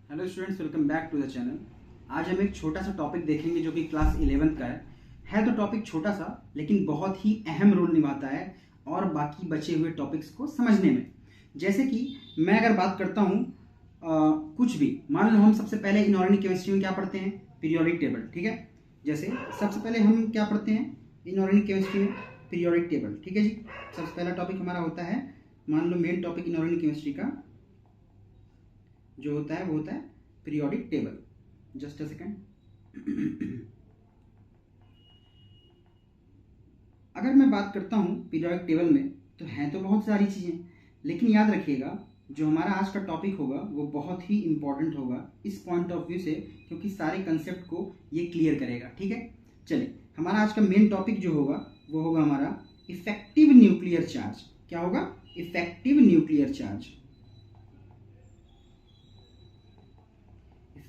Hello students, welcome back to the channel. आज हम एक छोटा सा टॉपिक देखेंगे जो कि क्लास 11th का है तो टॉपिक छोटा सा लेकिन बहुत ही अहम रोल निभाता है और बाकी बचे हुए टॉपिक्स को समझने में। जैसे कि मैं अगर बात करता हूँ कुछ भी, मान लो हम सबसे पहले इनऑर्गेनिक केमिस्ट्री में क्या पढ़ते हैं, पीरियोडिक टेबल। ठीक है, जैसे सबसे पहले हम क्या पढ़ते हैं इनऑर्गेनिक केमिस्ट्री में, पीरियोडिक टेबल। ठीक है जी, सबसे पहला टॉपिक हमारा होता है, मान लो मेन टॉपिक इनऑर्गेनिक केमिस्ट्री का जो होता है वो होता है periodic table. Just a second. अगर मैं बात करता हूँ पीरियोडिक टेबल में तो हैं तो बहुत सारी चीज़ें, लेकिन याद रखिएगा जो हमारा आज का टॉपिक होगा वो बहुत ही इंपॉर्टेंट होगा इस पॉइंट ऑफ व्यू से, क्योंकि सारे कंसेप्ट को ये क्लियर करेगा। ठीक है, चलिए हमारा आज का मेन टॉपिक जो होगा वो होगा हमारा इफेक्टिव न्यूक्लियर चार्ज। क्या होगा? Effective nuclear charge.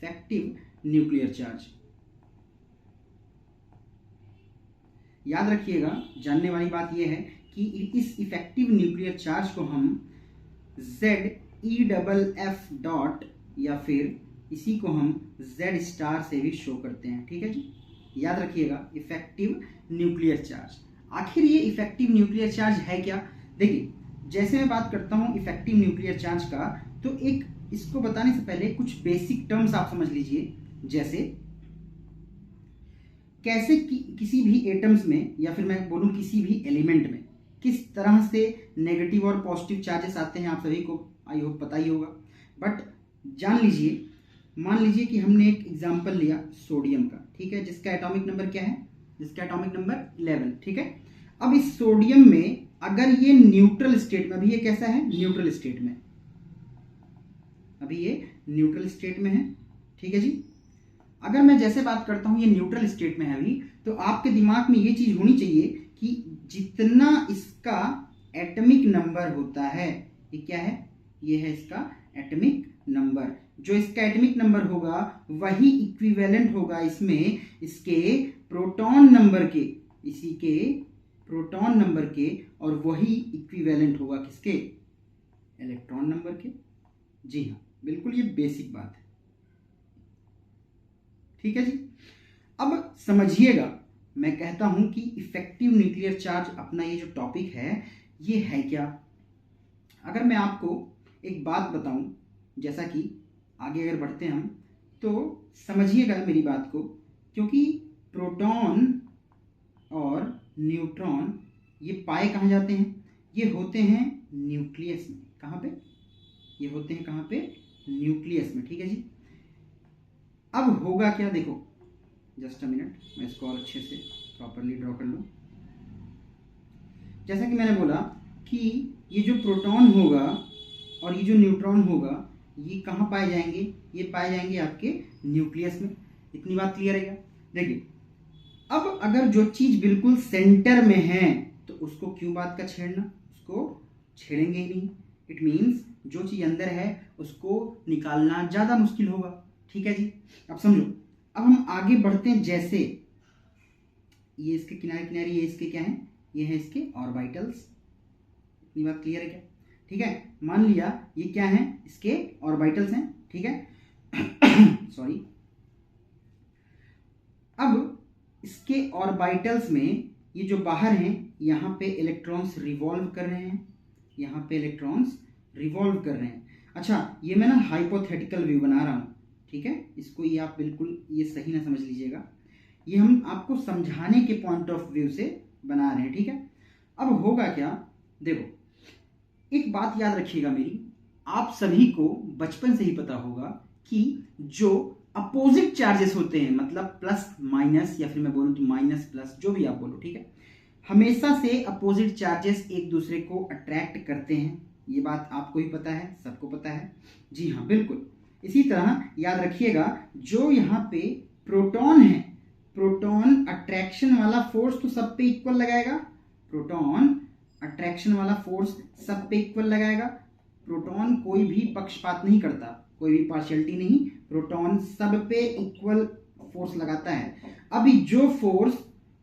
Effective nuclear charge. याद रखिएगा, जानने वाली बात यह है कि इस इफेक्टिव न्यूक्लियर चार्ज को हम ZEFF डॉट या फिर इसी को हम Z स्टार से भी शो करते हैं। ठीक है जी, याद रखिएगा इफेक्टिव न्यूक्लियर चार्ज। आखिर ये इफेक्टिव न्यूक्लियर चार्ज है क्या? देखिए, जैसे मैं बात करता हूं इफेक्टिव न्यूक्लियर चार्ज का, तो एक इसको बताने से पहले कुछ बेसिक टर्म्स आप समझ लीजिए। जैसे कैसे किसी भी एटम्स में या फिर मैं बोलूं किसी भी एलिमेंट में किस तरह से नेगेटिव और पॉजिटिव चार्जेस आते हैं, आप सभी को आई होप पता ही होगा। बट जान लीजिए, मान लीजिए कि हमने एक एग्जांपल लिया सोडियम का। ठीक है, जिसका एटॉमिक नंबर क्या है? जिसका एटॉमिक नंबर 11। ठीक है, अब इस सोडियम में अगर ये न्यूट्रल स्टेट में, अभी ये कैसा है? न्यूट्रल स्टेट में, अभी ये न्यूट्रल स्टेट में है। ठीक है जी, अगर मैं जैसे बात करता हूं ये न्यूट्रल स्टेट में है अभी, तो आपके दिमाग में ये चीज होनी चाहिए कि जितना इसका एटॉमिक नंबर होता है, ये क्या है? ये है इसका एटॉमिक नंबर। जो इसका एटॉमिक नंबर होगा वही इक्विवेलेंट होगा इसमें इसके प्रोटॉन नंबर के, इसी के प्रोटॉन नंबर के, और वही इक्विवेलेंट होगा किसके? इलेक्ट्रॉन नंबर के। जी हाँ, बिल्कुल ये बेसिक बात है। ठीक है जी, अब समझिएगा, मैं कहता हूं कि इफेक्टिव न्यूक्लियर चार्ज अपना ये जो टॉपिक है ये है क्या। अगर मैं आपको एक बात बताऊं, जैसा कि आगे अगर बढ़ते हैं हम, तो समझिएगा मेरी बात को, क्योंकि प्रोटॉन और न्यूट्रॉन ये पाए कहाँ जाते हैं? ये होते हैं न्यूक्लियस में। कहाँ पे? ये होते हैं कहाँ पे? न्यूक्लियस में। ठीक है जी, अब होगा क्या? देखो जस्ट अ मिनट, मैं इसको और अच्छे से प्रॉपरली ड्रॉ कर लूँ। जैसा कि मैंने बोला कि ये जो प्रोटॉन होगा और ये जो न्यूट्रॉन होगा ये कहाँ पाए जाएंगे? ये पाए जाएंगे आपके न्यूक्लियस में। इतनी बात क्लियर है क्या? देखिए, अब अगर जो चीज बिल्कुल सेंटर में है तो उसको क्यों बात का छेड़ना, उसको छेड़ेंगे ही नहीं। इट मीन्स जो चीज अंदर है उसको निकालना ज्यादा मुश्किल होगा। ठीक है जी, अब समझो, अब हम आगे बढ़ते हैं। जैसे ये इसके किनारे किनारे, ये इसके क्या है? ये है इसके ऑर्बिटल्स। इतनी बात क्लियर है क्या? ठीक है, मान लिया ये क्या है? इसके ऑर्बिटल्स हैं। ठीक है सॉरी। अब इसके ऑर्बिटल्स में ये जो बाहर हैं, यहाँ पे इलेक्ट्रॉन्स रिवॉल्व कर रहे हैं, यहाँ पे इलेक्ट्रॉन्स रिवॉल्व कर रहे हैं। अच्छा, ये मैं ना हाइपोथेटिकल व्यू बना रहा हूँ। ठीक है, इसको ये आप बिल्कुल ये सही ना समझ लीजिएगा, ये हम आपको समझाने के पॉइंट ऑफ व्यू से बना रहे हैं। ठीक है, अब होगा क्या? देखो, एक बात याद रखिएगा मेरी, आप सभी को बचपन से ही पता होगा कि जो अपोजिट चार्जेस होते हैं, मतलब प्लस माइनस या फिर मैं बोलूं तो माइनस प्लस, जो भी आप बोलो, ठीक है, हमेशा से अपोजिट चार्जेस एक दूसरे को अट्रैक्ट करते हैं। ये बात आपको ही पता है, सबको पता है। जी हाँ, बिल्कुल इसी तरह याद रखिएगा, जो यहाँ पे प्रोटॉन है, प्रोटॉन अट्रैक्शन वाला फोर्स तो सब पे इक्वल लगाएगा। प्रोटॉन अट्रैक्शन वाला फोर्स सब पे इक्वल लगाएगा। प्रोटॉन कोई भी पक्षपात नहीं करता, कोई भी पार्शियलिटी नहीं, प्रोटॉन सब पे इक्वल फोर्स लगाता है। अभी जो फोर्स,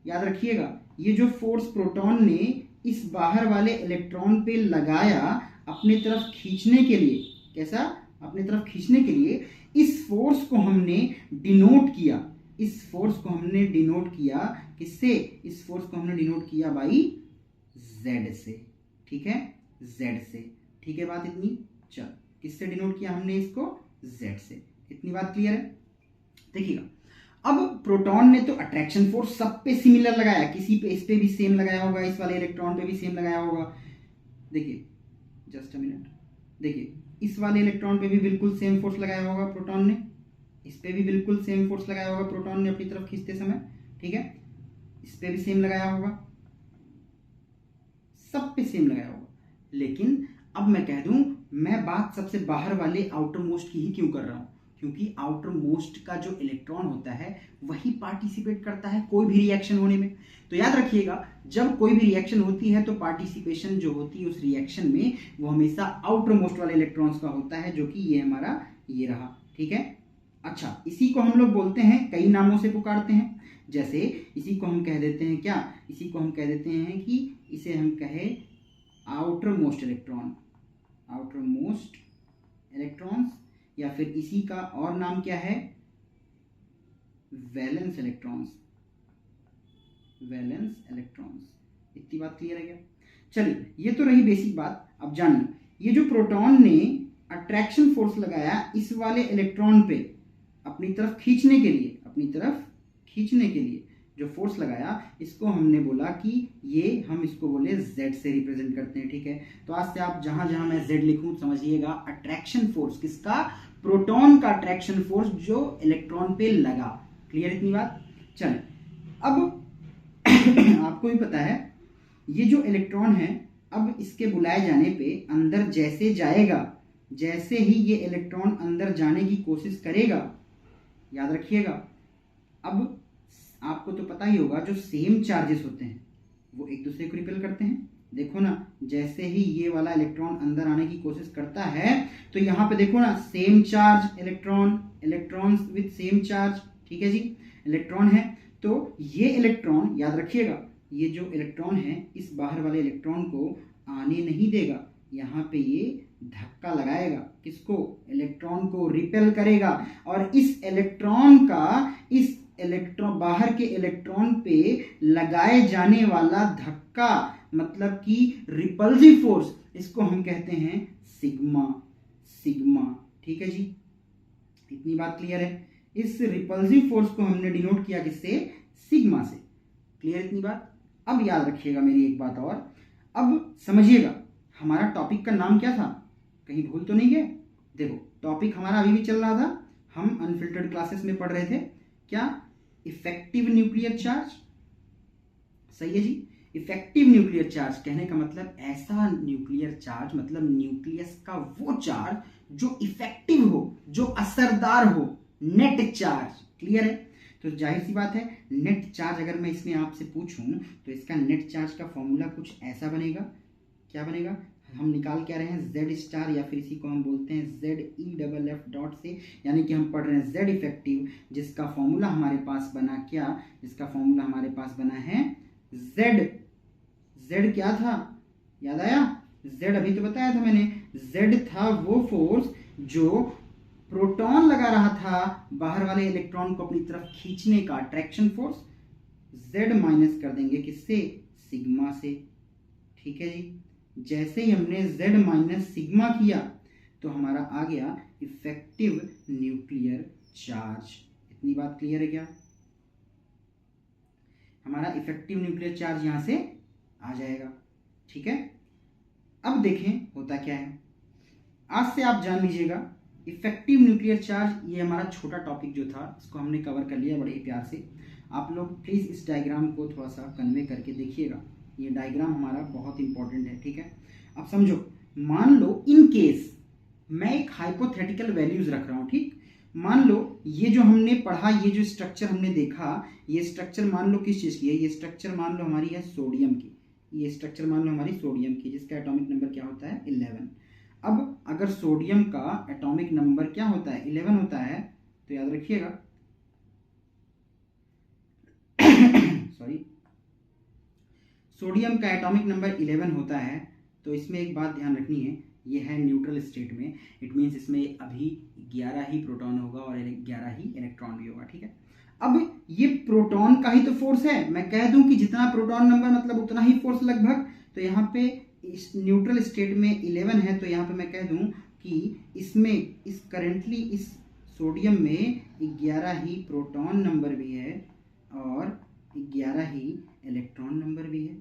याद रखिएगा, ये जो फोर्स प्रोटॉन ने इस बाहर वाले इलेक्ट्रॉन पे लगाया अपनी तरफ खींचने के लिए, कैसा? अपनी तरफ खींचने के लिए इस फोर्स को हमने डिनोट किया, इस फोर्स को हमने डिनोट किया किससे, इस फोर्स को हमने डिनोट किया बाई z से, ठीक है, z से, ठीक है बात इतनी। चल किससे डिनोट किया हमने इसको, z से, इतनी बात क्लियर है। देखिएगा अब प्रोटॉन ने तो अट्रैक्शन फोर्स सब पे सिमिलर लगाया, किसी पे इस पे भी सेम लगाया होगा, इस वाले इलेक्ट्रॉन पे भी सेम लगाया होगा। देखिए जस्ट अ मिनट, देखिए इस वाले इलेक्ट्रॉन पे भी बिल्कुल सेम फोर्स लगाया होगा प्रोटॉन ने, इस पे भी बिल्कुल सेम फोर्स लगाया होगा प्रोटॉन ने अपनी तरफ खींचते समय, ठीक है, इस पे भी सेम लगाया होगा, सब पे सेम लगाया होगा। लेकिन अब मैं कह दूं, मैं बात सबसे बाहर वाले आउटर मोस्ट की ही क्यों कर रहा हूं, क्योंकि आउटर मोस्ट का जो इलेक्ट्रॉन होता है वही पार्टिसिपेट करता है कोई भी रिएक्शन होने में। तो याद रखिएगा जब कोई भी रिएक्शन होती है तो पार्टिसिपेशन जो होती है उस रिएक्शन में वो हमेशा आउटर मोस्ट वाले इलेक्ट्रॉन्स का होता है, जो कि ये हमारा ये रहा, ठीक है। अच्छा इसी को हम लोग बोलते हैं, कई नामों से पुकारते हैं, जैसे इसी को हम कह देते हैं क्या, इसी को हम कह देते हैं कि इसे हम कहे outer most electron, outer most electrons, या फिर इसी का और नाम क्या है, वैलेंस इलेक्ट्रॉन्स, वैलेंस इलेक्ट्रॉन्स। इतनी बात क्लियर है क्या। चलिए ये तो रही बेसिक बात। अब जानिए ये जो प्रोटॉन ने अट्रैक्शन फोर्स लगाया इस वाले इलेक्ट्रॉन पे अपनी तरफ खींचने के लिए, अपनी तरफ खींचने के लिए जो फोर्स लगाया, इसको हमने बोला कि ये हम इसको बोले z से रिप्रेजेंट करते हैं, ठीक है। तो आज से आप जहां जहां मैं z लिखूं समझिएगा अट्रैक्शन फोर्स किसका, प्रोटॉन का अट्रैक्शन फोर्स जो इलेक्ट्रॉन पे लगा। क्लियर इतनी बात। चलिए अब आपको भी पता है ये जो इलेक्ट्रॉन है अब इसके बुलाए जाने पे अंदर जैसे जाएगा, जैसे ही ये इलेक्ट्रॉन अंदर जाने की कोशिश करेगा, याद रखिएगा अब आपको तो पता ही होगा जो सेम चार्जेस होते हैं वो एक दूसरे को रिपेल करते हैं। देखो ना जैसे ही ये वाला इलेक्ट्रॉन अंदर आने की कोशिश करता है तो यहाँ पे देखो ना same charge electron, electrons with same charge, ठीक है जी, इलेक्ट्रॉन है। तो ये इलेक्ट्रॉन याद रखिएगा ये जो इलेक्ट्रॉन है इस बाहर वाले इलेक्ट्रॉन को आने नहीं देगा, यहाँ पे ये धक्का लगाएगा, किसको, इलेक्ट्रॉन को रिपेल करेगा, और इस इलेक्ट्रॉन का इस इलेक्ट्रॉन बाहर के इलेक्ट्रॉन पे लगाए जाने वाला धक्का मतलब कि रिपल्सिव फोर्स, इसको हम कहते हैं सिग्मा, सिग्मा, ठीक है जी। इतनी बात क्लियर है। इस रिपल्सिव फोर्स को हमने डिनोट किया किससे, सिग्मा से। क्लियर इतनी बात। अब याद रखिएगा मेरी एक बात और, अब समझिएगा हमारा टॉपिक का नाम क्या था, कहीं भूल तो नहीं गए। देखो टॉपिक हमारा अभी भी चल रहा था, हम अनफिल्टर्ड क्लासेस में पढ़ रहे थे क्या, इफेक्टिव न्यूक्लियर चार्ज, सही है जी। इफेक्टिव न्यूक्लियर चार्ज कहने का मतलब ऐसा न्यूक्लियर चार्ज, मतलब न्यूक्लियस का वो चार्ज जो इफेक्टिव हो, जो असरदार हो, नेट चार्ज। क्लियर है। तो जाहिर सी बात है नेट चार्ज अगर मैं इसमें आपसे पूछूं तो इसका नेट चार्ज का फॉर्मूला कुछ ऐसा बनेगा, क्या बनेगा, हम निकाल क्या रहे हैं जेड स्टार, या फिर इसी को हम बोलते हैं Z E double F dot से, यानी कि हम पढ़ रहे हैं जेड इफेक्टिव, जिसका फॉर्मूला हमारे पास बना क्या, जिसका फॉर्मूला हमारे पास बना है जेड, जेड क्या था याद आया, जेड अभी तो बताया था मैंने, जेड था वो फोर्स जो प्रोटॉन लगा रहा था बाहर वाले इलेक्ट्रॉन को अपनी तरफ खींचने का, अट्रैक्शन फोर्स, जेड माइनस कर देंगे किससे, सिग्मा से, ठीक है जी। जैसे ही हमने Z माइनस सिग्मा किया तो हमारा आ गया इफेक्टिव न्यूक्लियर चार्ज। इतनी बात क्लियर है क्या, हमारा इफेक्टिव न्यूक्लियर चार्ज यहां से आ जाएगा, ठीक है। अब देखें होता क्या है, आज से आप जान लीजिएगा इफेक्टिव न्यूक्लियर चार्ज, ये हमारा छोटा टॉपिक जो था इसको हमने कवर कर लिया बड़े ही प्यार से। आप लोग प्लीज इस डायग्राम को थोड़ा सा कन्वे करके देखिएगा, ये डायग्राम हमारा बहुत इंपॉर्टेंट है, ठीक है। अब समझो, मान लो इन केस मैं एक हाइपोथेटिकल वैल्यूज रख रहा हूं, ठीक, मान लो ये जो हमने पढ़ा, ये जो स्ट्रक्चर हमने देखा, ये स्ट्रक्चर मान लो किस चीज की है, ये स्ट्रक्चर मान लो हमारी है सोडियम की, ये स्ट्रक्चर मान लो हमारी सोडियम की, जिसका एटॉमिक नंबर क्या होता है 11। अब अगर सोडियम का एटॉमिक नंबर क्या होता है 11 होता है, तो याद रखिएगा सॉरी, सोडियम का एटॉमिक नंबर 11 होता है, तो इसमें एक बात ध्यान रखनी है, ये है न्यूट्रल स्टेट में, इट मीन्स इसमें अभी 11 ही प्रोटॉन होगा और 11 ही इलेक्ट्रॉन भी होगा, ठीक है। अब ये प्रोटॉन का ही तो फोर्स है, मैं कह दूं कि जितना प्रोटॉन नंबर मतलब उतना ही फोर्स लगभग, तो यहाँ पे इस न्यूट्रल स्टेट में 11 है, तो यहाँ पे मैं कह दूं कि इसमें इस करेंटली इस सोडियम में 11 ही प्रोटॉन नंबर भी है और 11 ही इलेक्ट्रॉन नंबर भी है।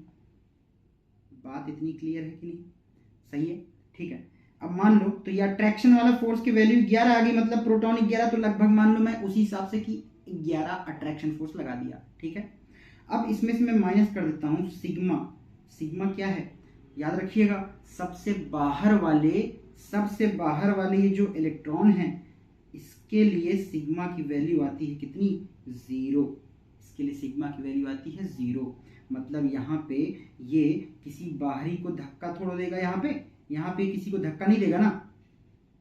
बात इतनी क्लियर है कि नहीं? सही है, ठीक है। अब मान लो तो ये अट्रैक्शन वाला फोर्स की वैल्यू 11 आ गई, मतलब प्रोटॉन 11, तो लगभग मान लो मैं उसी हिसाब से कि 11 अट्रैक्शन फोर्स लगा दिया, ठीक है। अब इसमें से मैं माइनस कर देता हूं सिग्मा। सिग्मा क्या है, याद रखिएगा, सबसे बाहर वाले ये जो इलेक्ट्रॉन है इसके लिए सिग्मा की वैल्यू आती है कितनी, 0। इसके लिए सिग्मा की वैल्यू आती है 0, मतलब यहाँ पे ये किसी बाहरी को धक्का थोड़ा देगा, यहाँ पे किसी को धक्का नहीं देगा ना,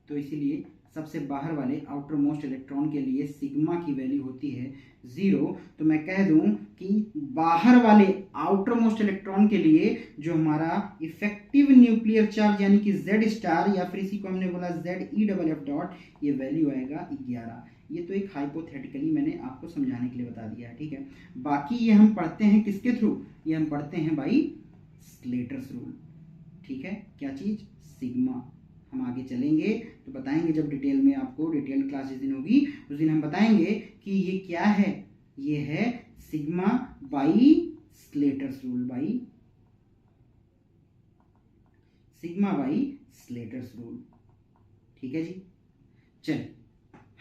तो इसीलिए सबसे बाहर वाले आउटर मोस्ट इलेक्ट्रॉन के लिए सिग्मा की वैल्यू होती है 0। तो मैं कह दूं कि बाहर वाले आउटर मोस्ट इलेक्ट्रॉन के लिए जो हमारा इफेक्टिव न्यूक्लियर चार्ज यानी कि Z स्टार, या फिर इसी को हमने बोला ZeFF डॉट, ये वैल्यू आएगा 11। ये तो एक हाइपोथेटिकली मैंने आपको समझाने के लिए बता दिया है, ठीक है। बाकी ये हम पढ़ते हैं किसके थ्रू, ये हम पढ़ते हैं बाई स्लेटर्स रूल, ठीक है। क्या चीज, सिग्मा। हम आगे चलेंगे तो बताएंगे, जब डिटेल में आपको डिटेल क्लास जिस दिन होगी उस दिन हम बताएंगे कि ये क्या है, ये है sigma by Slater's rule, sigma by Slater's rule, ठीक है जी। चलिए,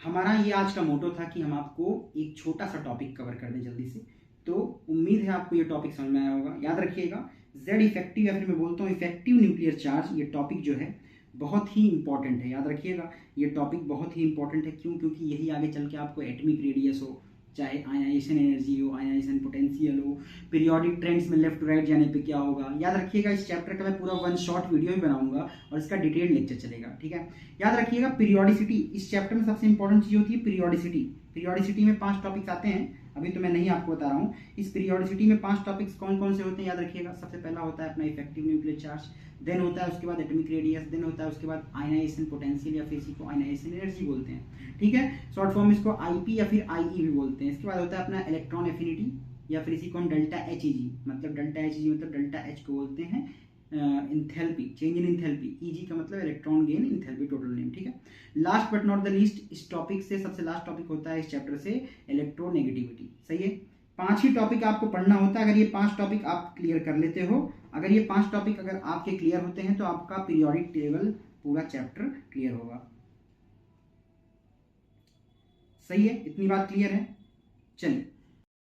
हमारा ये आज का मोटो था कि हम आपको एक छोटा सा टॉपिक कवर कर दें जल्दी से, तो उम्मीद है आपको ये टॉपिक समझ में आया होगा। याद रखिएगा, Z इफेक्टिव या फिर मैं बोलता हूँ इफेक्टिव न्यूक्लियर चार्ज, ये टॉपिक जो है बहुत ही इंपॉर्टेंट है। याद रखिएगा, ये टॉपिक बहुत ही इंपॉर्टेंट है, क्यों? क्योंकि यही आगे चल के आपको एटॉमिक रेडियस हो, चाहे आयनाइजेशन एनर्जी हो, आयनाइजेशन पोटेंशियल हो, पीरियोडिक ट्रेंड्स में लेफ्ट टू राइट जाने पे क्या होगा। याद रखिएगा, इस चैप्टर का मैं पूरा 1 शॉर्ट वीडियो भी बनाऊंगा और इसका डिटेल्ड लेक्चर चलेगा, ठीक है। याद रखिएगा, पीरियोडिसिटी इस चैप्टर में सबसे इंपॉर्टेंट चीज होती है पीरियोडिसिटी। पीरियोडिसिटी में 5 टॉपिक्स आते हैं, अभी तो मैं नहीं आपको बता रहा हूँ। इस पीरियोडिसिटी में 5 टॉपिक्स कौन कौन से होते हैं, याद रखिएगा। सबसे पहला होता है अपना इफेक्टिव न्यूक्लियर चार्ज, देन होता है उसके बाद एटॉमिक रेडियस, देन होता है उसके बाद आयनाइजेशन पोटेंशियल या फिर इसी को आयनाइजेशन एनर्जी बोलते हैं, ठीक है। शॉर्ट फॉर्म इसको आईपी या फिर आईई भी बोलते हैं। इसके बाद होता है अपना इलेक्ट्रॉन एफिनिटी या फिर इसी को हम डेल्टा एचईजी, मतलब डेल्टा एचईजी मतलब डेल्टा एच को बोलते हैं enthalpy, change in enthalpy, easy का मतलब electron gain enthalpy total name, ठीक है। Last but not the least, इस टॉपिक से सबसे लास्ट टॉपिक होता है इस चैप्टर से इलेक्ट्रोनेगेटिविटी, सही है। 5 ही टॉपिक आपको पढ़ना होता है। अगर ये 5 टॉपिक आप क्लियर कर लेते हो, अगर ये 5 टॉपिक अगर आपके क्लियर होते हैं तो आपका पीरियोडिक टेबल पूरा चैप्टर क्लियर होगा, सही है। इतनी बात क्लियर है, चलिए।